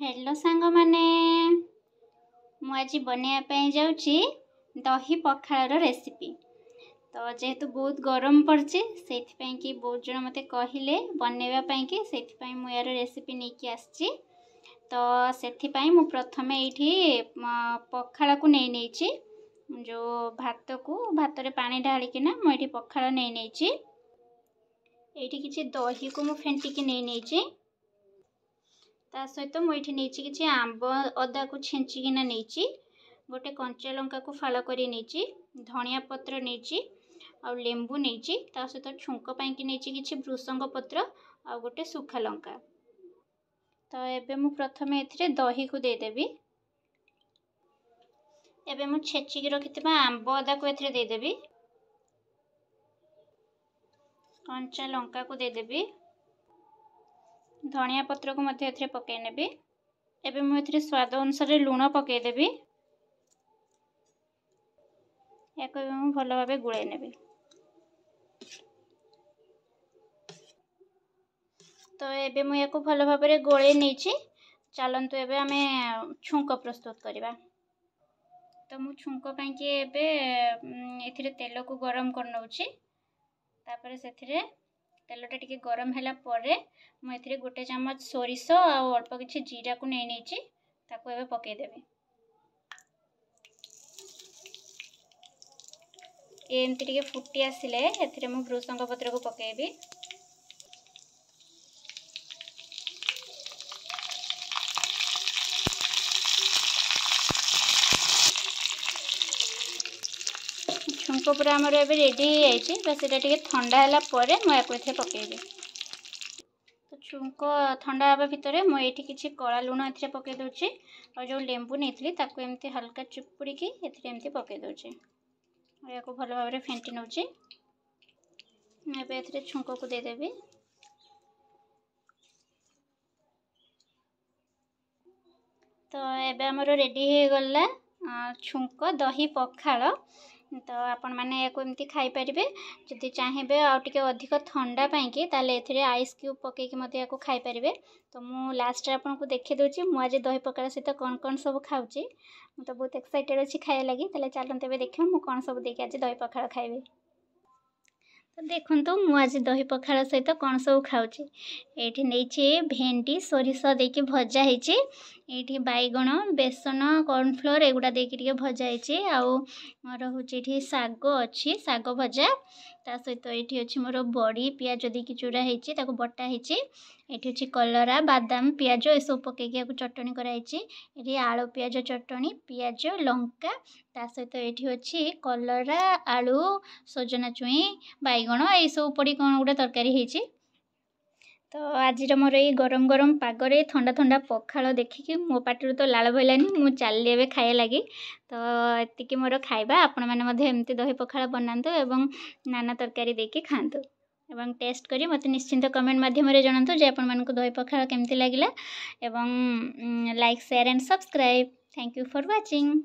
Hello सांग माने मु आज बनवाई जाऊँगी दही पखाड़ रेसिपी। तो जेहेतु बहुत गरम पड़े से बहुत जन मत कहले बनवाई से मुझे यार रेसिपी नहीं कि आसी। तो से प्रथम ये पखाड़ को नहीं जो भात को भात रे पानी ढालिकिना मुझे पखाड़ नहीं ये किसी दही को मु फेंटिकी नहीं ता सहित मुझे नहीं कि आंब अदा को छेचिकिना नहीं गोटे कंचा लंका को फाड़ कर नहीं धनिया पत्र नहीं आ लेंबू नहीं ता सहित छुंक पाई नहीं कि भृसंग पत्र आ गोटे सुखा लंका। तो एबे मु प्रथम ए दही को देदेवी। एबे मु छेचिकी रखिथिबा आंब अदा को एथिरे देदेवी। कंचा लंका को देदेवी। धनिया पत्र को मध्य एथिरे पकाई नेबी। एबे मु एथिरे स्वाद अनुसार लूण पकाईदेवी। याको मु भल भाबे गुळाई नेबी। तो एबे मु याको भल भाबे गोळाई नेछि। चलंतु एबे आमे छुंक प्रस्तुत करिबा। तो मु छुंक पाई कि एबे एथिरे तेल को गरम कर नउछि। तापर सेथिरे तेलटा टिके गरम हैला परे मु एथिरे गोटे चम्मच सोरिष आ अल्प किछि जीरा को नहीं ताको एबे पकाई देबे। एमती टिके फुटी आसिले एथिरे मु भृसंग पत्र को पकाइबी। छुंक पूरा हमर एबे रेडी हो जाइछि। बस एटा टिके ठंडा हैला परे मु याको एथे पकाइबी। तो छुंक ठंडा हवा भितर मु एठी किछि कला लूण एथे पकाई दोछि और जो लेंबू नेथली ताको एमती हल्का चुपुड़ी की एथे एमती पकाई दोछि। याको भल भाबरे फेंटी नउछि। एबे एथे छुंक को दे देबी। तो एबे हमर रेडी हो गला छुंक दही पखाड़। तो आपण मैंने याको एमती खाई परिबे। जदि चाहिए आ टिके अधिक ठंडा पाई ताले एथिरे आइस क्यूब पकेकी मते याको खाई परिबे। तो मु लास्ट रे आपन को देखि दोछि मु आज दही पखाड़ सहित कौन कौन सब खाउछि। मु तो बहुत एक्साइटेड अछि खाया लागि। ताले चलंते बे देखियो मु कौन सब देखि आज दही पखाड़ खाइबे। तो देखंतु मु आज दही पखाड़ सहित कौन सब खाउछि। एठी नेछि भेंडी सोरिष देकी भजा हेछि। एठी बैगण बेसन कॉर्नफ्लोर एगुडा देकी टिके भजा हेछि। आउ मोर होछि एठी साग अछि साग भजा। ता सहित एठी अछि मोर बड़ी पियाज देकी चूरा हेछि ताको बटा हेछि। एठी अछि कलरा बादाम पियाज ए सब पकेकी को चटनी करा हेछि। एठी आलू पियाज चटनी पियाज लंका ता सहित एठी अछि कलरा आलू सजना चुई बैगण ए सब पड़ी कोन गुडा तरकारी हेछि। तो आज मोर ये गरम गरम पागरे ठंडा ठंडा पखाड़ देखिकी मो पाटिरु तो लाल भइलानी मु चालली एबे खाया लागि। तो एतिकी मोर खाइबा आपण माने मध्ये एमती दही पखाड़ बनांतु एवं नाना तरकारी देकी खांतु एवं टेस्ट करी मते निश्चिंत कमेंट माध्यम रे जणांतु जे आपण मानकु दही पखाड़ केमती लागिला एवं like share and subscribe. Thank you for watching.